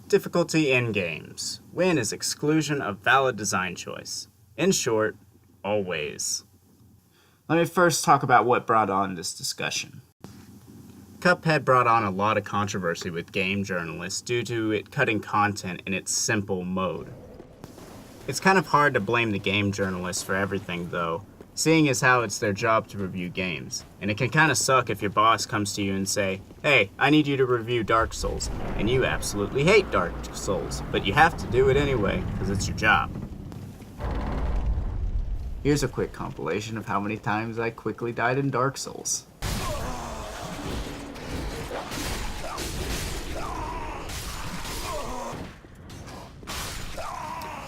Difficulty in games. When is exclusion a valid design choice? In short, always. Let me first talk about what brought on this discussion. Cuphead brought on a lot of controversy with game journalists due to it cutting content in its simple mode. It's kind of hard to blame the game journalists for everything though, seeing as how it's their job to review games. And it can kind of suck if your boss comes to you and say, "Hey, I need you to review Dark Souls," and you absolutely hate Dark Souls, but you have to do it anyway, because it's your job. Here's a quick compilation of how many times I quickly died in Dark Souls.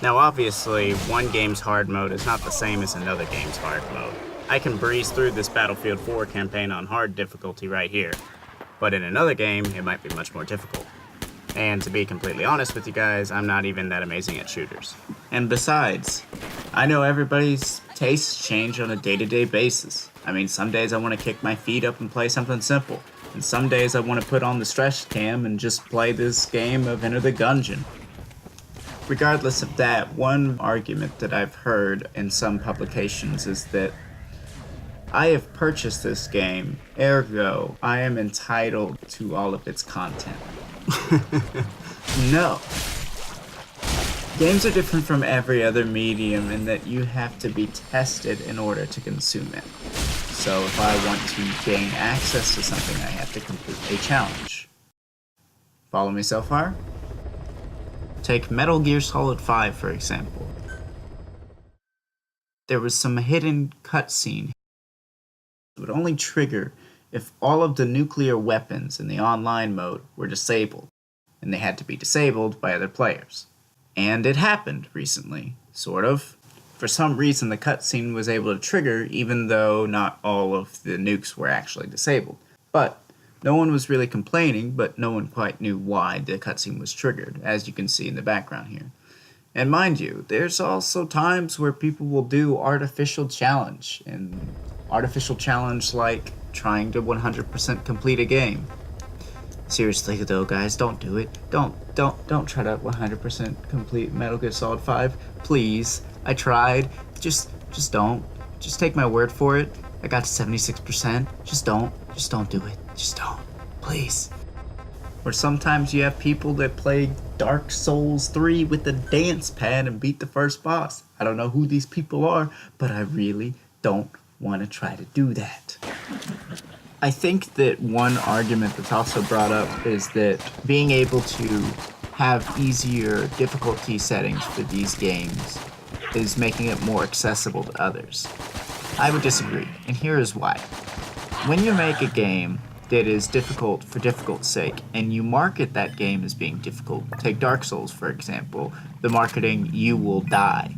Now obviously, one game's hard mode is not the same as another game's hard mode. I can breeze through this Battlefield 4 campaign on hard difficulty right here, but in another game, it might be much more difficult. And to be completely honest with you guys, I'm not even that amazing at shooters. And besides, I know everybody's tastes change on a day-to-day basis. I mean, some days I want to kick my feet up and play something simple, and some days I want to put on the stress cam and just play this game of Enter the Gungeon. Regardless of that, one argument that I've heard in some publications is that I have purchased this game, ergo, I am entitled to all of its content. No. Games are different from every other medium in that you have to be tested in order to consume it. So if I want to gain access to something, I have to complete a challenge. Follow me so far? Take Metal Gear Solid 5, for example. There was some hidden cutscene. It would only trigger if all of the nuclear weapons in the online mode were disabled, and they had to be disabled by other players. And it happened recently, sort of. For some reason, the cutscene was able to trigger even though not all of the nukes were actually disabled. But no one was really complaining, but no one quite knew why the cutscene was triggered, as you can see in the background here. And mind you, there's also times where people will do artificial challenge, and artificial challenge like trying to 100% complete a game. Seriously though, guys, don't do it. Don't try to 100% complete Metal Gear Solid 5. Please. I tried. Just don't. Just take my word for it. I got to 76%. Just don't do it. Just don't. Please. Or sometimes you have people that play Dark Souls 3 with the dance pad and beat the first boss. I don't know who these people are, but I really don't want to try to do that. I think that one argument that's also brought up is that being able to have easier difficulty settings for these games is making it more accessible to others. I would disagree, and here is why. When you make a game that is difficult for difficult's sake, and you market that game as being difficult, take Dark Souls for example, the marketing, "you will die."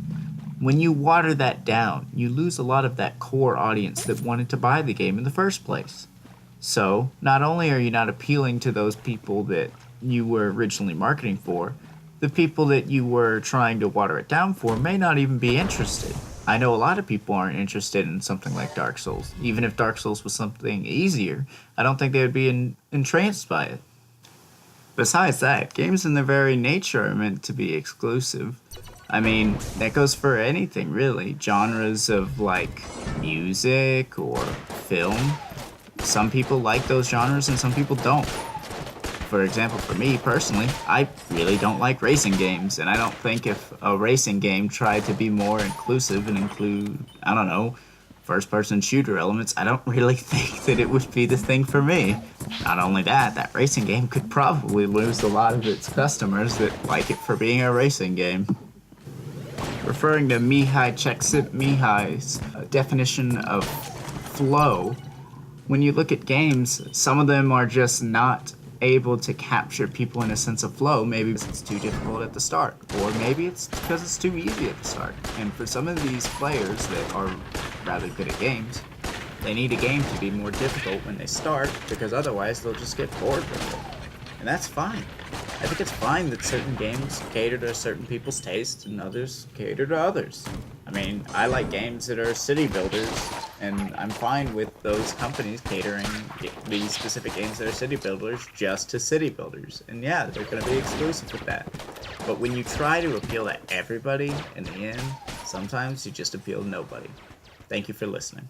When you water that down, you lose a lot of that core audience that wanted to buy the game in the first place. So, not only are you not appealing to those people that you were originally marketing for, the people that you were trying to water it down for may not even be interested. I know a lot of people aren't interested in something like Dark Souls. Even if Dark Souls was something easier, I don't think they would be entranced by it. Besides that, games in their very nature are meant to be exclusive. I mean, that goes for anything really. Genres of like music or film. Some people like those genres and some people don't. For example, for me personally, I really don't like racing games, and I don't think if a racing game tried to be more inclusive and include, I don't know, first-person shooter elements, I don't really think that it would be the thing for me. Not only that, that racing game could probably lose a lot of its customers that like it for being a racing game. Referring to Mihaly Csikszentmihalyi's definition of flow, when you look at games, some of them are just not able to capture people in a sense of flow. Maybe because it's too difficult at the start, or maybe it's because it's too easy at the start. And for some of these players that are rather good at games, they need a game to be more difficult when they start, because otherwise they'll just get bored with it. And that's fine. I think it's fine that certain games cater to certain people's tastes and others cater to others. I mean, I like games that are city builders And I'm fine with those companies catering these specific games that are city builders just to city builders. And yeah, they're going to be exclusive with that. But when you try to appeal to everybody, in the end, sometimes you just appeal to nobody. Thank you for listening.